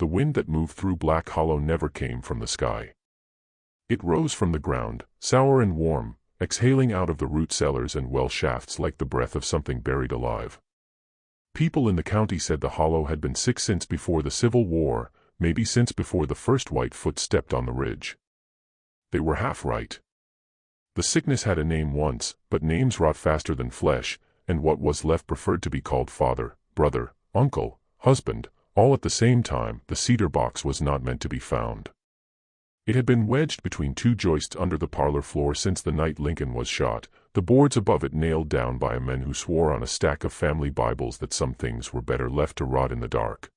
The wind that moved through Black Hollow never came from the sky. It rose from the ground, sour and warm, exhaling out of the root cellars and well shafts like the breath of something buried alive. People in the county said the hollow had been sick since before the Civil War, maybe since before the first Whitefoot stepped on the ridge. They were half right. The sickness had a name once, but names rot faster than flesh, and what was left preferred to be called father, brother, uncle, husband, all at the same time. The cedar box was not meant to be found. It had been wedged between two joists under the parlor floor since the night Lincoln was shot, the boards above it nailed down by a man who swore on a stack of family Bibles that some things were better left to rot in the dark.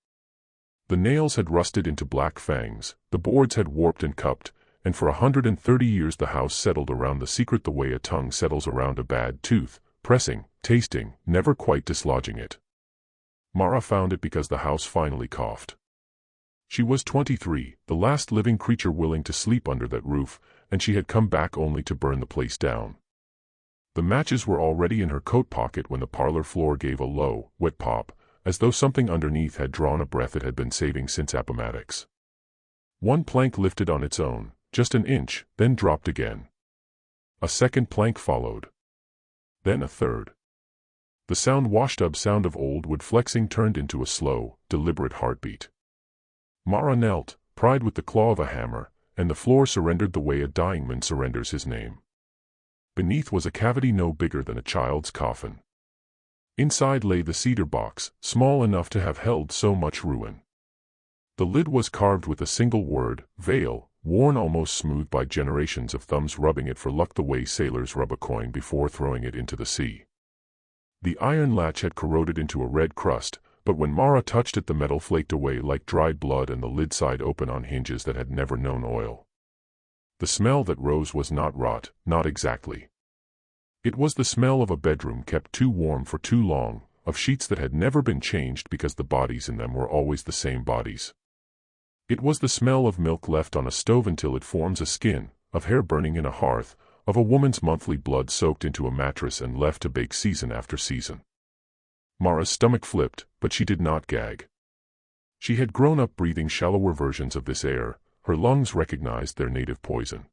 The nails had rusted into black fangs, the boards had warped and cupped, and for 130 years the house settled around the secret the way a tongue settles around a bad tooth, pressing, tasting, never quite dislodging it. Mara found it because the house finally coughed. She was 23, the last living creature willing to sleep under that roof, and she had come back only to burn the place down. The matches were already in her coat pocket when the parlor floor gave a low, wet pop, as though something underneath had drawn a breath it had been saving since Appomattox. One plank lifted on its own, just an inch, then dropped again. A second plank followed. Then a third. The sound washed-up sound of old wood flexing turned into a slow, deliberate heartbeat. Mara knelt, pried with the claw of a hammer, and the floor surrendered the way a dying man surrenders his name. Beneath was a cavity no bigger than a child's coffin. Inside lay the cedar box, small enough to have held so much ruin. The lid was carved with a single word, Vale, worn almost smooth by generations of thumbs rubbing it for luck the way sailors rub a coin before throwing it into the sea. The iron latch had corroded into a red crust, but when Mara touched it the metal flaked away like dried blood and the lid sighed open on hinges that had never known oil. The smell that rose was not rot, not exactly. It was the smell of a bedroom kept too warm for too long, of sheets that had never been changed because the bodies in them were always the same bodies. It was the smell of milk left on a stove until it forms a skin, of hair burning in a hearth, of a woman's monthly blood soaked into a mattress and left to bake season after season. Mara's stomach flipped, but she did not gag. She had grown up breathing shallower versions of this air, her lungs recognized their native poison.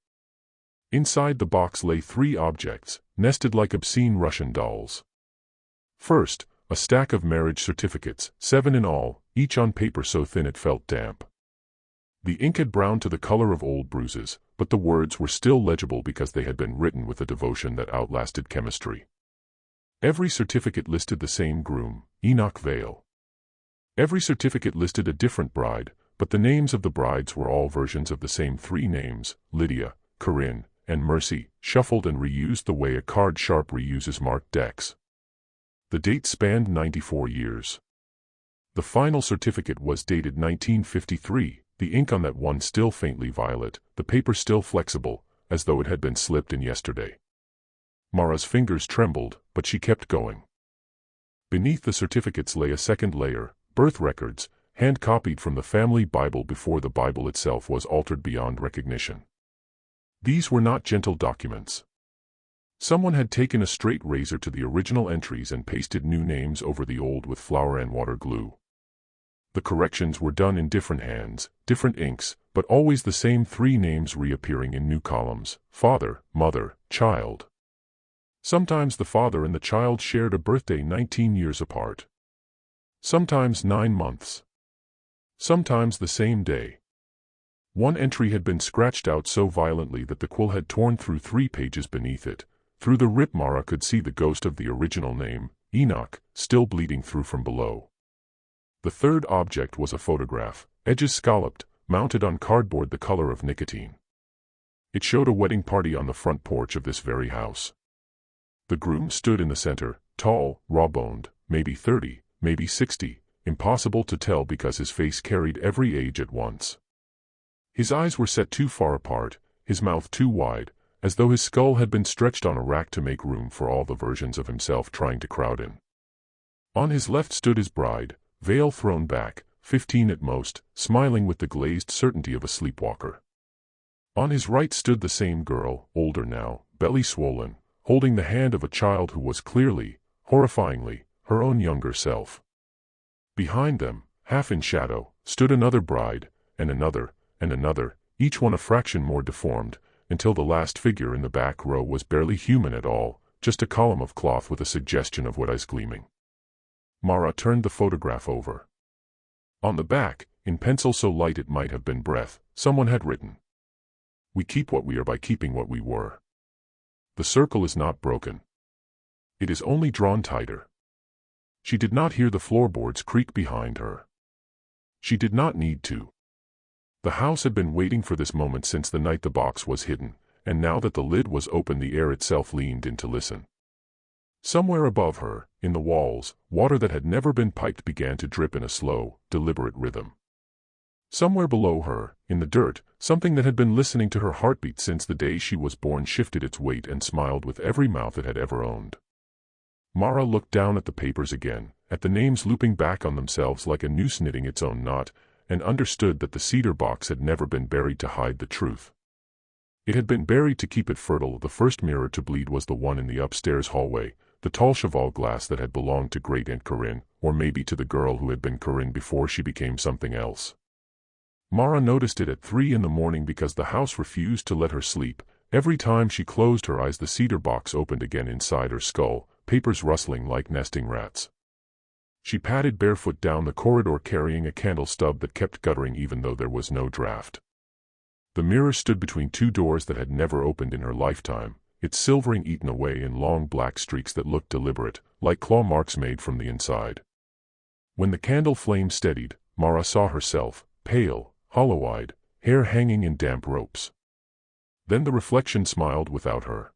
Inside the box lay three objects, nested like obscene Russian dolls. First, a stack of marriage certificates, 7 in all, each on paper so thin it felt damp. The ink had browned to the color of old bruises, but the words were still legible because they had been written with a devotion that outlasted chemistry. Every certificate listed the same groom, Enoch Vale. Every certificate listed a different bride, but the names of the brides were all versions of the same three names, Lydia, Corinne, and Mercy, shuffled and reused the way a card sharp reuses marked decks. The date spanned 94 years. The final certificate was dated 1953, the ink on that one still faintly violet, the paper still flexible, as though it had been slipped in yesterday. Mara's fingers trembled, but she kept going. Beneath the certificates lay a second layer, birth records, hand-copied from the family Bible before the Bible itself was altered beyond recognition. These were not gentle documents. Someone had taken a straight razor to the original entries and pasted new names over the old with flour and water glue. The corrections were done in different hands, different inks, but always the same three names reappearing in new columns: father, mother, child. Sometimes the father and the child shared a birthday 19 years apart. Sometimes 9 months. Sometimes the same day. One entry had been scratched out so violently that the quill had torn through 3 pages beneath it. Through the rip Mara could see the ghost of the original name, Enoch, still bleeding through from below. The third object was a photograph, edges scalloped, mounted on cardboard the color of nicotine. It showed a wedding party on the front porch of this very house. The groom stood in the center, tall, raw-boned, maybe 30, maybe 60, impossible to tell because his face carried every age at once. His eyes were set too far apart, his mouth too wide, as though his skull had been stretched on a rack to make room for all the versions of himself trying to crowd in. On his left stood his bride, veil thrown back, 15 at most, smiling with the glazed certainty of a sleepwalker. On his right stood the same girl, older now, belly swollen, holding the hand of a child who was clearly, horrifyingly, her own younger self. Behind them, Half in shadow, stood another bride, and another, each one a fraction more deformed, until the last figure in the back row was barely human at all, just a column of cloth with a suggestion of eyes gleaming. Mara turned the photograph over. On the back, in pencil so light it might have been breath, someone had written, "We keep what we are by keeping what we were. The circle is not broken. It is only drawn tighter." She did not hear the floorboards creak behind her. She did not need to. The house had been waiting for this moment since the night the box was hidden, and now that the lid was open the air itself leaned in to listen. Somewhere above her, in the walls, water that had never been piped began to drip in a slow, deliberate rhythm. Somewhere below her, in the dirt, something that had been listening to her heartbeat since the day she was born shifted its weight and smiled with every mouth it had ever owned. Mara looked down at the papers again, at the names looping back on themselves like a noose knitting its own knot, and understood that the cedar box had never been buried to hide the truth. It had been buried to keep it fertile. The first mirror to bleed was the one in the upstairs hallway, the tall cheval glass that had belonged to Great Aunt Corinne, or maybe to the girl who had been Corinne before she became something else. Mara noticed it at 3 in the morning because the house refused to let her sleep. Every time she closed her eyes the cedar box opened again inside her skull, papers rustling like nesting rats. She padded barefoot down the corridor carrying a candle stub that kept guttering even though there was no draft. The mirror stood between two doors that had never opened in her lifetime, its silvering eaten away in long black streaks that looked deliberate, like claw marks made from the inside. When the candle flame steadied, Mara saw herself, pale, hollow-eyed, hair hanging in damp ropes. Then the reflection smiled without her.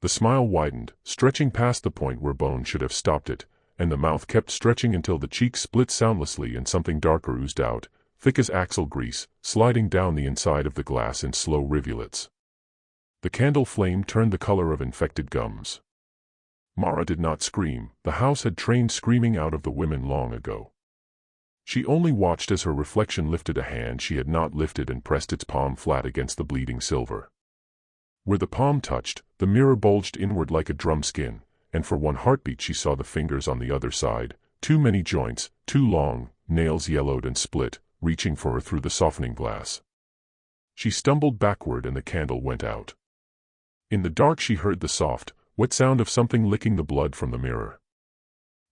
The smile widened, stretching past the point where bone should have stopped it, and the mouth kept stretching until the cheeks split soundlessly and something darker oozed out, thick as axle grease, sliding down the inside of the glass in slow rivulets. The candle flame turned the color of infected gums. Mara did not scream. The house had trained screaming out of the women long ago. She only watched as her reflection lifted a hand she had not lifted and pressed its palm flat against the bleeding silver. Where the palm touched, the mirror bulged inward like a drum skin, and for one heartbeat she saw the fingers on the other side, too many joints, too long, nails yellowed and split, reaching for her through the softening glass. She stumbled backward and the candle went out. In the dark she heard the soft, wet sound of something licking the blood from the mirror.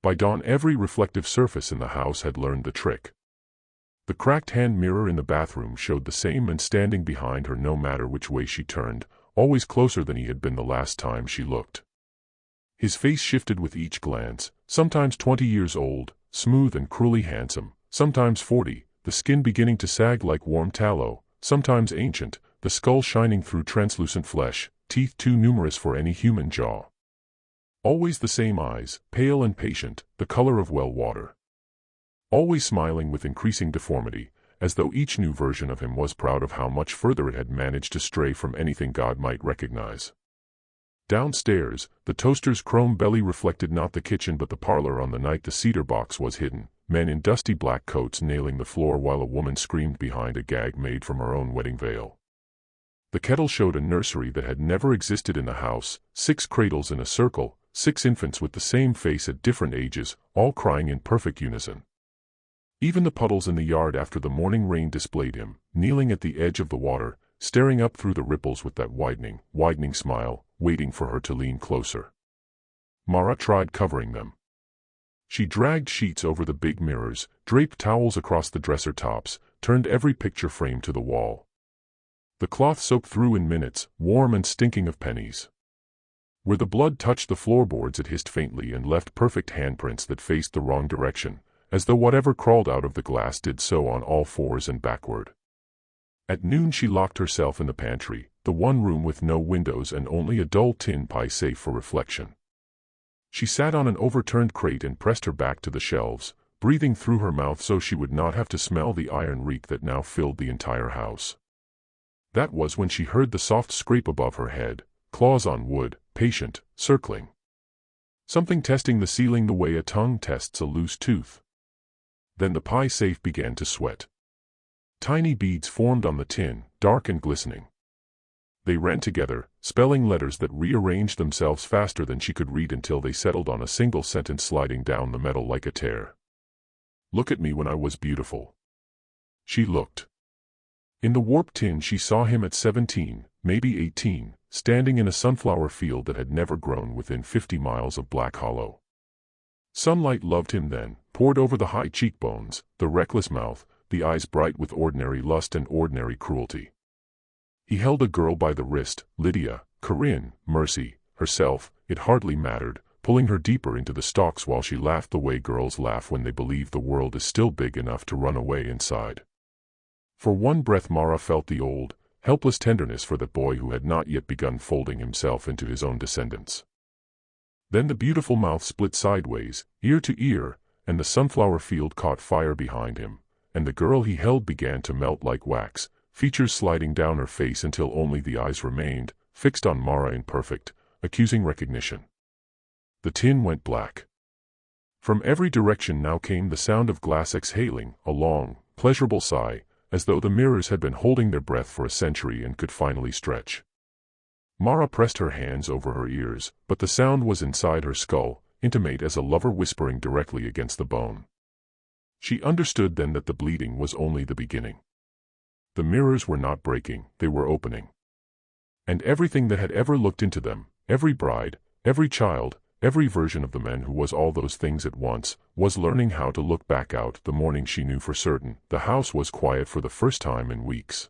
By dawn every reflective surface in the house had learned the trick. The cracked hand mirror in the bathroom showed the same man standing behind her no matter which way she turned, always closer than he had been the last time she looked. His face shifted with each glance, sometimes 20 years old, smooth and cruelly handsome, sometimes 40, the skin beginning to sag like warm tallow, sometimes ancient, the skull shining through translucent flesh, teeth too numerous for any human jaw. Always the same eyes, pale and patient, the color of well water. Always smiling with increasing deformity, as though each new version of him was proud of how much further it had managed to stray from anything God might recognize. Downstairs, the toaster's chrome belly reflected not the kitchen but the parlor on the night the cedar box was hidden, men in dusty black coats nailing the floor while a woman screamed behind a gag made from her own wedding veil. The kettle showed a nursery that had never existed in the house, 6 cradles in a circle, 6 infants with the same face at different ages, all crying in perfect unison. Even the puddles in the yard after the morning rain displayed him, kneeling at the edge of the water, staring up through the ripples with that widening smile, waiting for her to lean closer. Mara tried covering them. She dragged sheets over the big mirrors, draped towels across the dresser tops, turned every picture frame to the wall. The cloth soaked through in minutes, warm and stinking of pennies. Where the blood touched the floorboards it hissed faintly and left perfect handprints that faced the wrong direction, as though whatever crawled out of the glass did so on all fours and backward. At noon she locked herself in the pantry, the one room with no windows and only a dull tin pie safe for reflection. She sat on an overturned crate and pressed her back to the shelves, breathing through her mouth so she would not have to smell the iron reek that now filled the entire house. That was when she heard the soft scrape above her head, claws on wood, patient, circling. Something testing the ceiling the way a tongue tests a loose tooth. Then the pie safe began to sweat. Tiny beads formed on the tin, dark and glistening. They ran together, spelling letters that rearranged themselves faster than she could read until they settled on a single sentence sliding down the metal like a tear. Look at me when I was beautiful. She looked. In the warped tin she saw him at 17, maybe 18, standing in a sunflower field that had never grown within 50 miles of Black Hollow. Sunlight loved him then, poured over the high cheekbones, the reckless mouth, the eyes bright with ordinary lust and ordinary cruelty. He held a girl by the wrist, Lydia, Corinne, Mercy, herself, it hardly mattered, pulling her deeper into the stalks while she laughed the way girls laugh when they believe the world is still big enough to run away inside. For one breath Mara felt the old, helpless tenderness for that boy who had not yet begun folding himself into his own descendants. Then the beautiful mouth split sideways, ear to ear, and the sunflower field caught fire behind him, and the girl he held began to melt like wax, features sliding down her face until only the eyes remained, fixed on Mara in perfect, accusing recognition. The tin went black. From every direction now came the sound of glass exhaling, a long, pleasurable sigh, as though the mirrors had been holding their breath for a century and could finally stretch. Mara pressed her hands over her ears, but the sound was inside her skull, intimate as a lover whispering directly against the bone. She understood then that the bleeding was only the beginning. The mirrors were not breaking, they were opening. And everything that had ever looked into them, every bride, every child, every version of the man who was all those things at once, was learning how to look back out the morning she knew for certain. The house was quiet for the first time in weeks.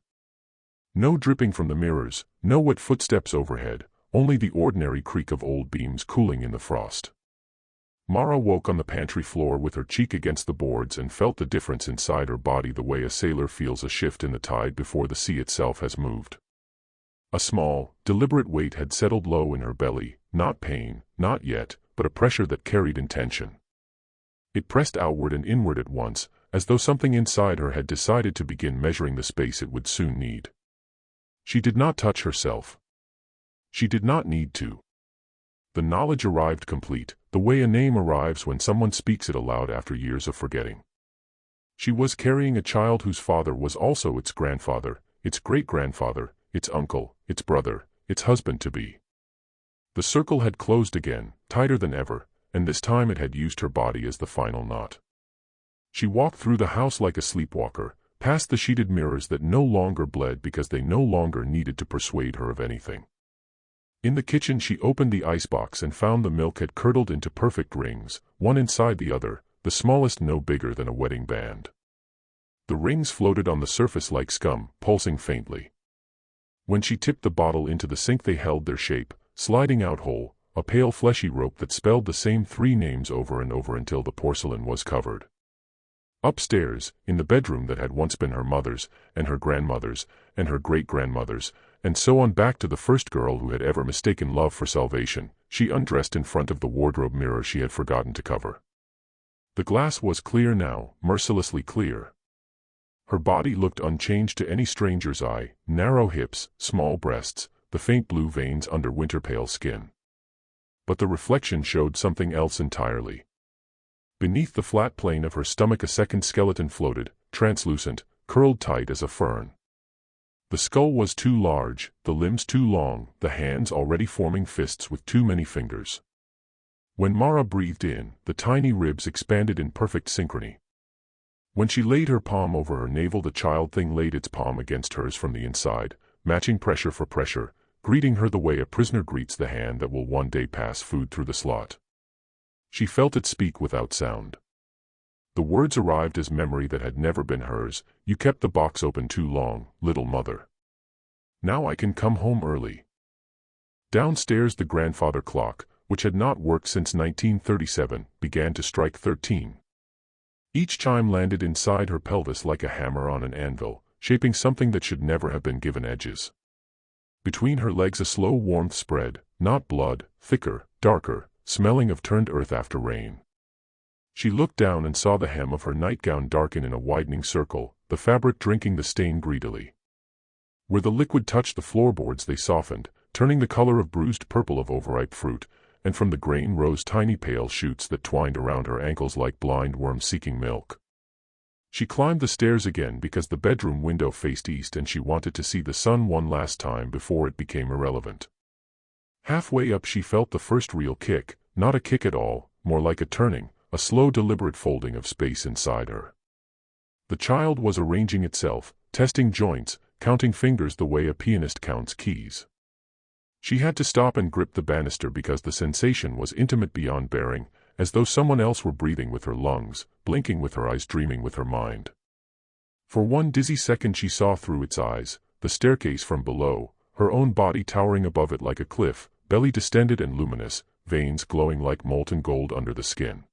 No dripping from the mirrors, no wet footsteps overhead, only the ordinary creak of old beams cooling in the frost. Mara woke on the pantry floor with her cheek against the boards and felt the difference inside her body the way a sailor feels a shift in the tide before the sea itself has moved. A small, deliberate weight had settled low in her belly, not pain, not yet, but a pressure that carried intention. It pressed outward and inward at once, as though something inside her had decided to begin measuring the space it would soon need. She did not touch herself. She did not need to. The knowledge arrived complete, the way a name arrives when someone speaks it aloud after years of forgetting. She was carrying a child whose father was also its grandfather, its great-grandfather, its uncle, its brother, its husband-to-be. The circle had closed again, tighter than ever, and this time it had used her body as the final knot. She walked through the house like a sleepwalker, past the sheeted mirrors that no longer bled because they no longer needed to persuade her of anything. In the kitchen she opened the icebox and found the milk had curdled into perfect rings, one inside the other, the smallest no bigger than a wedding band. The rings floated on the surface like scum, pulsing faintly. When she tipped the bottle into the sink they held their shape, sliding out whole, a pale fleshy rope that spelled the same three names over and over until the porcelain was covered. Upstairs, in the bedroom that had once been her mother's, and her grandmother's, and her great-grandmother's, and so on back to the first girl who had ever mistaken love for salvation, she undressed in front of the wardrobe mirror she had forgotten to cover. The glass was clear now, mercilessly clear. Her body looked unchanged to any stranger's eye, narrow hips, small breasts, the faint blue veins under winter-pale skin. But the reflection showed something else entirely. Beneath the flat plane of her stomach a second skeleton floated, translucent, curled tight as a fern. The skull was too large, the limbs too long, the hands already forming fists with too many fingers. When Mara breathed in, the tiny ribs expanded in perfect synchrony. When she laid her palm over her navel the child thing laid its palm against hers from the inside, matching pressure for pressure, greeting her the way a prisoner greets the hand that will one day pass food through the slot. She felt it speak without sound. The words arrived as memory that had never been hers. You kept the box open too long, little mother. Now I can come home early. Downstairs the grandfather clock, which had not worked since 1937, began to strike 13. Each chime landed inside her pelvis like a hammer on an anvil, shaping something that should never have been given edges. Between her legs a slow warmth spread, not blood, thicker, darker, smelling of turned earth after rain. She looked down and saw the hem of her nightgown darken in a widening circle, the fabric drinking the stain greedily. Where the liquid touched the floorboards they softened, turning the color of bruised purple of overripe fruit, and from the grain rose tiny pale shoots that twined around her ankles like blind worms seeking milk. She climbed the stairs again because the bedroom window faced east and she wanted to see the sun one last time before it became irrelevant. Halfway up she felt the first real kick, not a kick at all, more like a turning, a slow deliberate folding of space inside her. The child was arranging itself, testing joints, counting fingers the way a pianist counts keys. She had to stop and grip the banister because the sensation was intimate beyond bearing, as though someone else were breathing with her lungs, blinking with her eyes, dreaming with her mind. For one dizzy second she saw through its eyes, the staircase from below, her own body towering above it like a cliff, belly distended and luminous, veins glowing like molten gold under the skin.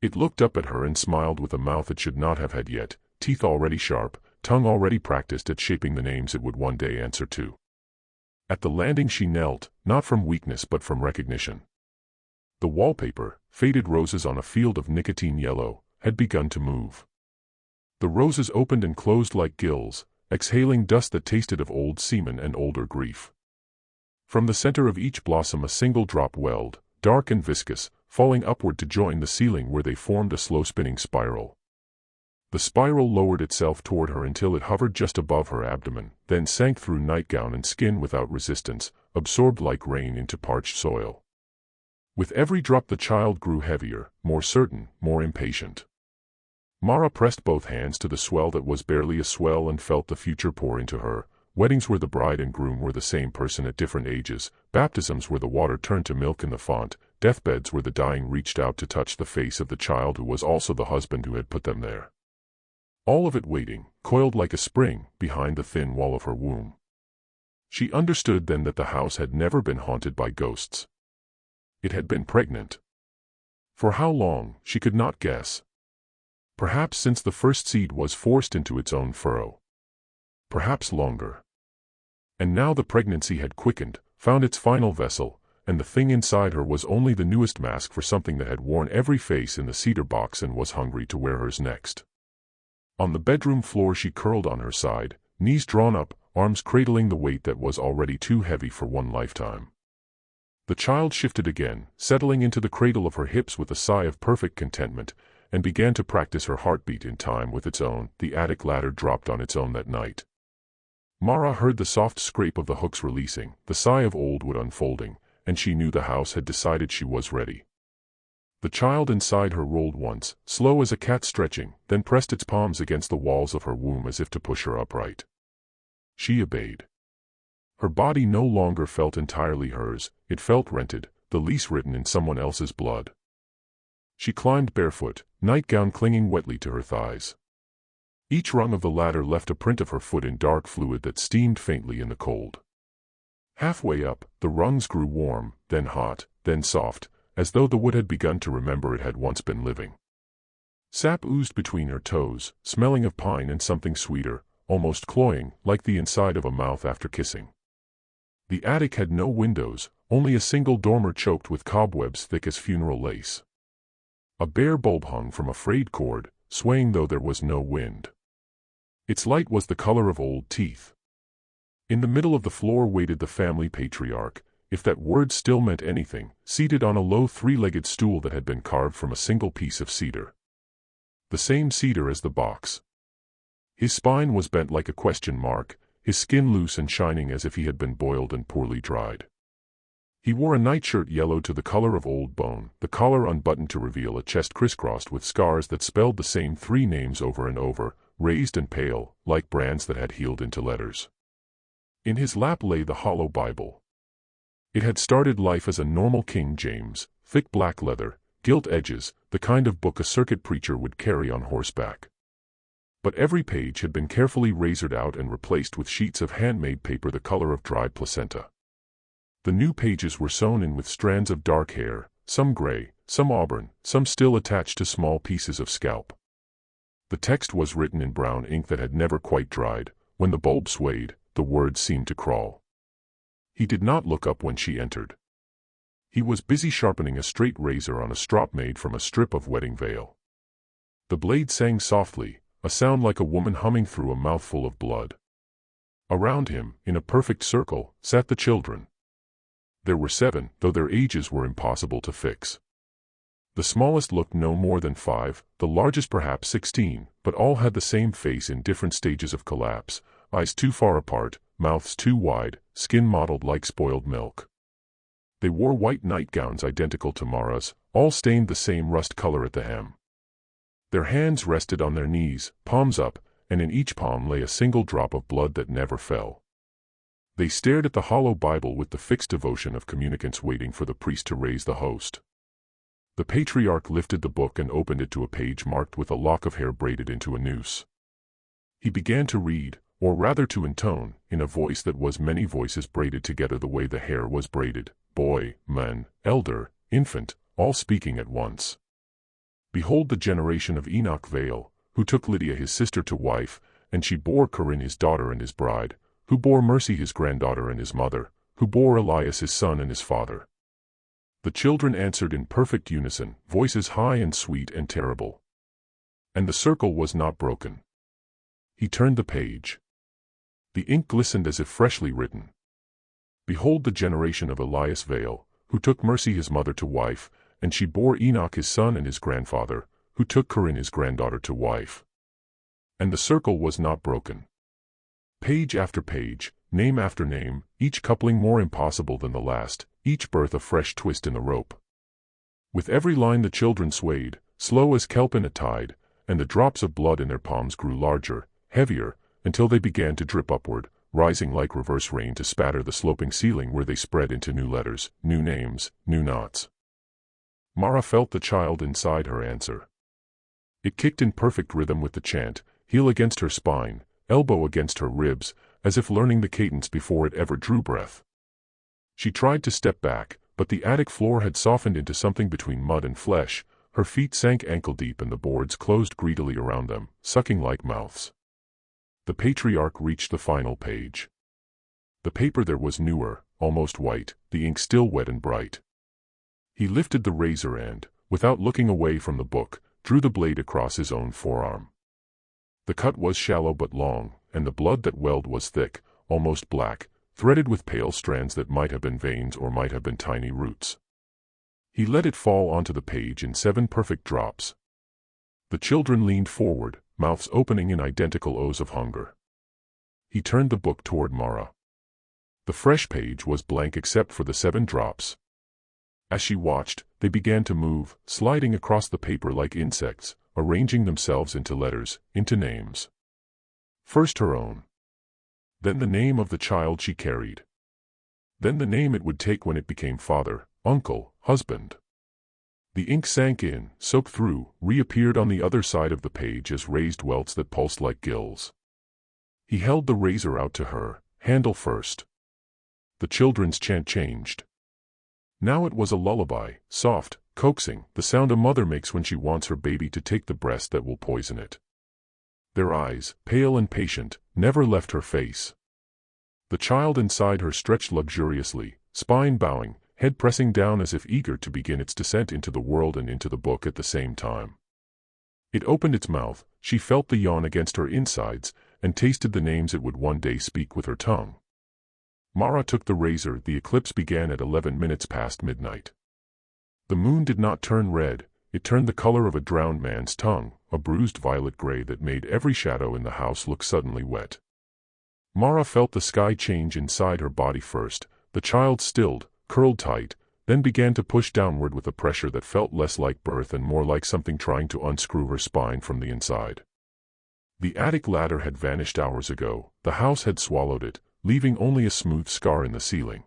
It looked up at her and smiled with a mouth it should not have had yet, teeth already sharp, tongue already practiced at shaping the names it would one day answer to. At the landing she knelt, not from weakness but from recognition. The wallpaper, faded roses on a field of nicotine yellow, had begun to move. The roses opened and closed like gills, exhaling dust that tasted of old semen and older grief. From the center of each blossom a single drop welled, dark and viscous, falling upward to join the ceiling where they formed a slow-spinning spiral. The spiral lowered itself toward her until it hovered just above her abdomen, then sank through nightgown and skin without resistance, absorbed like rain into parched soil. With every drop the child grew heavier, more certain, more impatient. Mara pressed both hands to the swell that was barely a swell and felt the future pour into her. Weddings where the bride and groom were the same person at different ages, baptisms where the water turned to milk in the font, deathbeds where the dying reached out to touch the face of the child who was also the husband who had put them there. All of it waiting, coiled like a spring, behind the thin wall of her womb. She understood then that the house had never been haunted by ghosts. It had been pregnant. For how long, she could not guess. Perhaps since the first seed was forced into its own furrow. Perhaps longer. And now the pregnancy had quickened, found its final vessel, and the thing inside her was only the newest mask for something that had worn every face in the cedar box and was hungry to wear hers next. On the bedroom floor she curled on her side, knees drawn up, arms cradling the weight that was already too heavy for one lifetime. The child shifted again, settling into the cradle of her hips with a sigh of perfect contentment, and began to practice her heartbeat in time with its own. The attic ladder dropped on its own that night. Mara heard the soft scrape of the hooks releasing, the sigh of old wood unfolding, and she knew the house had decided she was ready. The child inside her rolled once, slow as a cat stretching, then pressed its palms against the walls of her womb as if to push her upright. She obeyed. Her body no longer felt entirely hers, it felt rented, the lease written in someone else's blood. She climbed barefoot, nightgown clinging wetly to her thighs. Each rung of the ladder left a print of her foot in dark fluid that steamed faintly in the cold. Halfway up, the rungs grew warm, then hot, then soft, as though the wood had begun to remember it had once been living. Sap oozed between her toes, smelling of pine and something sweeter, almost cloying, like the inside of a mouth after kissing. The attic had no windows, only a single dormer choked with cobwebs thick as funeral lace. A bare bulb hung from a frayed cord, swaying though there was no wind. Its light was the color of old teeth. In the middle of the floor waited the family patriarch, if that word still meant anything, seated on a low three-legged stool that had been carved from a single piece of cedar. The same cedar as the box. His spine was bent like a question mark, his skin loose and shining as if he had been boiled and poorly dried. He wore a nightshirt yellow to the color of old bone, the collar unbuttoned to reveal a chest crisscrossed with scars that spelled the same three names over and over, raised and pale, like brands that had healed into letters. In his lap lay the hollow Bible. It had started life as a normal King James, thick black leather, gilt edges, the kind of book a circuit preacher would carry on horseback. But every page had been carefully razored out and replaced with sheets of handmade paper the color of dried placenta. The new pages were sewn in with strands of dark hair, some gray, some auburn, some still attached to small pieces of scalp. The text was written in brown ink that had never quite dried. When the bulb swayed, the words seemed to crawl. He did not look up when she entered. He was busy sharpening a straight razor on a strop made from a strip of wedding veil. The blade sang softly, a sound like a woman humming through a mouthful of blood. Around him, in a perfect circle, sat the children. There were 7, though their ages were impossible to fix. The smallest looked no more than 5, the largest perhaps 16, but all had the same face in different stages of collapse, eyes too far apart, mouths too wide, skin mottled like spoiled milk. They wore white nightgowns identical to Mara's, all stained the same rust color at the hem. Their hands rested on their knees, palms up, and in each palm lay a single drop of blood that never fell. They stared at the hollow Bible with the fixed devotion of communicants waiting for the priest to raise the host. The patriarch lifted the book and opened it to a page marked with a lock of hair braided into a noose. He began to read, or rather to intone, in a voice that was many voices braided together the way the hair was braided, boy, man, elder, infant, all speaking at once. Behold the generation of Enoch Vale, who took Lydia his sister to wife, and she bore Corinne his daughter and his bride, who bore Mercy his granddaughter and his mother, who bore Elias his son and his father. The children answered in perfect unison, voices high and sweet and terrible. And the circle was not broken. He turned the page. The ink glistened as if freshly written. Behold the generation of Elias Vale, who took Mercy his mother to wife, and she bore Enoch his son and his grandfather, who took Corinne his granddaughter to wife. And the circle was not broken. Page after page, name after name, each coupling more impossible than the last, each birth a fresh twist in the rope. With every line the children swayed, slow as kelp in a tide, and the drops of blood in their palms grew larger, heavier, until they began to drip upward, rising like reverse rain to spatter the sloping ceiling where they spread into new letters, new names, new knots. Mara felt the child inside her answer. It kicked in perfect rhythm with the chant, heel against her spine, elbow against her ribs, as if learning the cadence before it ever drew breath. She tried to step back, but the attic floor had softened into something between mud and flesh, her feet sank ankle-deep and the boards closed greedily around them, sucking like mouths. The patriarch reached the final page. The paper there was newer, almost white, the ink still wet and bright. He lifted the razor and, without looking away from the book, drew the blade across his own forearm. The cut was shallow but long, and the blood that welled was thick, almost black, threaded with pale strands that might have been veins or might have been tiny roots. He let it fall onto the page in 7 perfect drops. The children leaned forward, mouths opening in identical O's of hunger. He turned the book toward Mara. The fresh page was blank except for the 7 drops. As she watched, they began to move, sliding across the paper like insects, arranging themselves into letters, into names. First her own. Then the name of the child she carried. Then the name it would take when it became father, uncle, husband. The ink sank in, soaked through, reappeared on the other side of the page as raised welts that pulsed like gills. He held the razor out to her, handle first. The children's chant changed. Now it was a lullaby, soft, coaxing, the sound a mother makes when she wants her baby to take the breast that will poison it. Their eyes, pale and patient, never left her face. The child inside her stretched luxuriously, spine bowing, head pressing down as if eager to begin its descent into the world and into the book at the same time. It opened its mouth, she felt the yawn against her insides, and tasted the names it would one day speak with her tongue. Mara took the razor. The eclipse began at 11 minutes past midnight. The moon did not turn red, it turned the color of a drowned man's tongue, a bruised violet gray that made every shadow in the house look suddenly wet. Mara felt the sky change inside her body first. The child stilled, curled tight, then began to push downward with a pressure that felt less like birth and more like something trying to unscrew her spine from the inside. The attic ladder had vanished hours ago. The house had swallowed it, leaving only a smooth scar in the ceiling.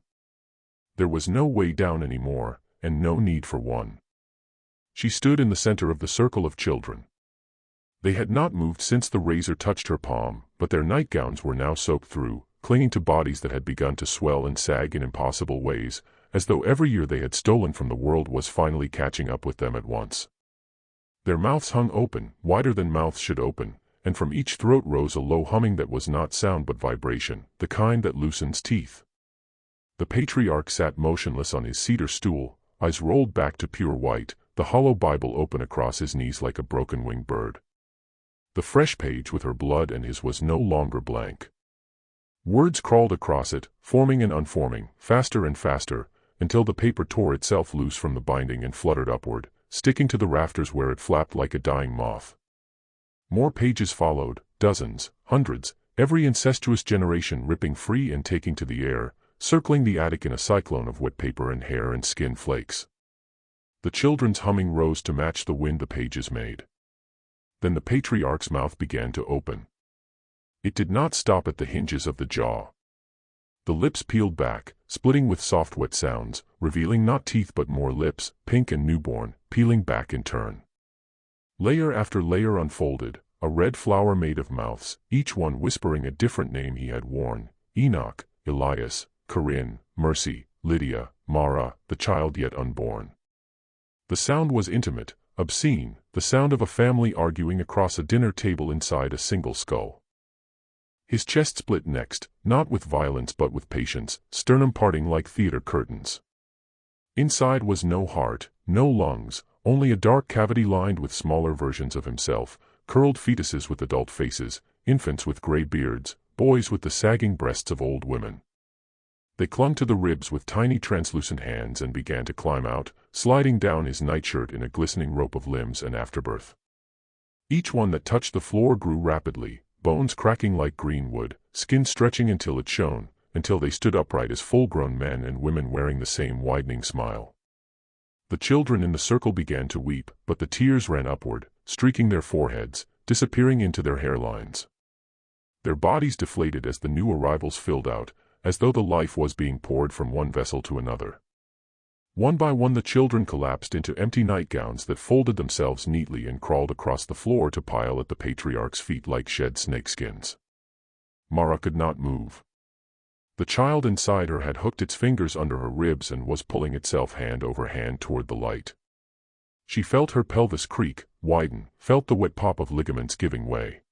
There was no way down anymore, and no need for one. She stood in the center of the circle of children. They had not moved since the razor touched her palm, but their nightgowns were now soaked through, clinging to bodies that had begun to swell and sag in impossible ways, as though every year they had stolen from the world was finally catching up with them at once. Their mouths hung open, wider than mouths should open, and from each throat rose a low humming that was not sound but vibration, the kind that loosens teeth. The patriarch sat motionless on his cedar stool, eyes rolled back to pure white, the hollow Bible open across his knees like a broken-winged bird. The fresh page with her blood and his was no longer blank. Words crawled across it, forming and unforming, faster and faster, until the paper tore itself loose from the binding and fluttered upward, sticking to the rafters where it flapped like a dying moth. More pages followed, dozens, hundreds, every incestuous generation ripping free and taking to the air, circling the attic in a cyclone of wet paper and hair and skin flakes. The children's humming rose to match the wind the pages made. Then the patriarch's mouth began to open. It did not stop at the hinges of the jaw. The lips peeled back, splitting with soft wet sounds, revealing not teeth but more lips, pink and newborn, peeling back in turn. Layer after layer unfolded, a red flower made of mouths, each one whispering a different name he had worn: Enoch, Elias, Corinne, Mercy, Lydia, Mara, the child yet unborn. The sound was intimate, obscene, the sound of a family arguing across a dinner table inside a single skull. His chest split next, not with violence but with patience, sternum parting like theater curtains. Inside was no heart, no lungs, only a dark cavity lined with smaller versions of himself, curled fetuses with adult faces, infants with gray beards, boys with the sagging breasts of old women. They clung to the ribs with tiny translucent hands and began to climb out, sliding down his nightshirt in a glistening rope of limbs and afterbirth. Each one that touched the floor grew rapidly, bones cracking like green wood, skin stretching until it shone, until they stood upright as full-grown men and women wearing the same widening smile. The children in the circle began to weep, but the tears ran upward, streaking their foreheads, disappearing into their hairlines. Their bodies deflated as the new arrivals filled out, as though the life was being poured from one vessel to another. One by one the children collapsed into empty nightgowns that folded themselves neatly and crawled across the floor to pile at the patriarch's feet like shed snakeskins. Mara could not move. The child inside her had hooked its fingers under her ribs and was pulling itself hand over hand toward the light. She felt her pelvis creak, widen, felt the wet pop of ligaments giving way.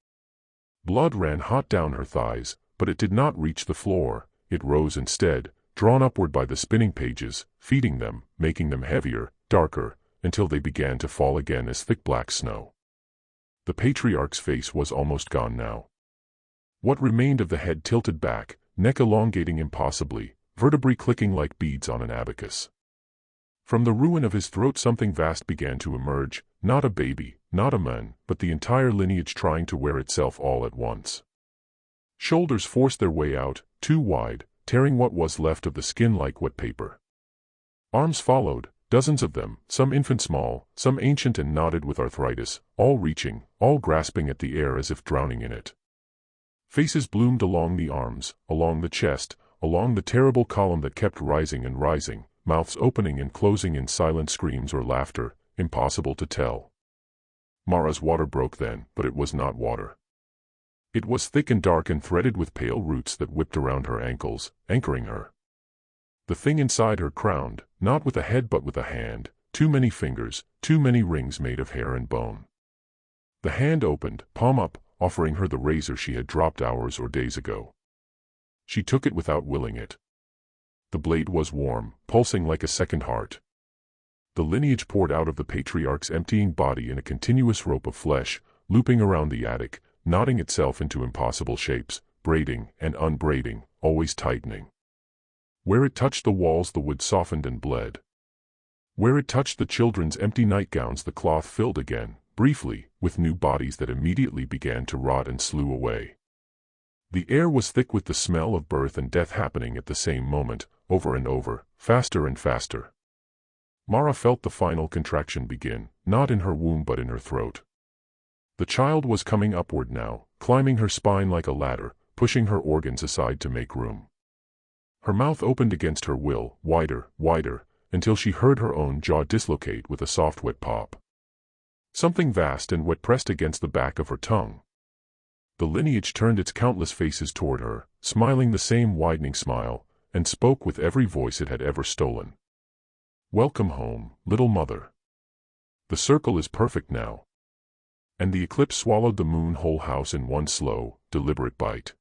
Blood ran hot down her thighs, but it did not reach the floor. It rose instead, drawn upward by the spinning pages, feeding them, making them heavier, darker, until they began to fall again as thick black snow. The patriarch's face was almost gone now. What remained of the head tilted back, neck elongating impossibly, vertebrae clicking like beads on an abacus. From the ruin of his throat something vast began to emerge, not a baby, not a man, but the entire lineage trying to wear itself all at once. Shoulders forced their way out, too wide, tearing what was left of the skin like wet paper. Arms followed, dozens of them, some infant small, some ancient and knotted with arthritis, all reaching, all grasping at the air as if drowning in it. Faces bloomed along the arms, along the chest, along the terrible column that kept rising and rising, mouths opening and closing in silent screams or laughter, impossible to tell. Mara's water broke then, but it was not water. It was thick and dark and threaded with pale roots that whipped around her ankles, anchoring her. The thing inside her crowned, not with a head but with a hand, too many fingers, too many rings made of hair and bone. The hand opened, palm up, offering her the razor she had dropped hours or days ago. She took it without willing it. The blade was warm, pulsing like a second heart. The lineage poured out of the patriarch's emptying body in a continuous rope of flesh, looping around the attic, knotting itself into impossible shapes, braiding and unbraiding, always tightening. Where it touched the walls the wood softened and bled. Where it touched the children's empty nightgowns the cloth filled again, briefly, with new bodies that immediately began to rot and slew away. The air was thick with the smell of birth and death happening at the same moment, over and over, faster and faster. Mara felt the final contraction begin, not in her womb but in her throat. The child was coming upward now, climbing her spine like a ladder, pushing her organs aside to make room. Her mouth opened against her will, wider, wider, until she heard her own jaw dislocate with a soft wet pop. Something vast and wet pressed against the back of her tongue. The lineage turned its countless faces toward her, smiling the same widening smile, and spoke with every voice it had ever stolen. "Welcome home, little mother. The circle is perfect now." And the eclipse swallowed the moon whole house in one slow, deliberate bite.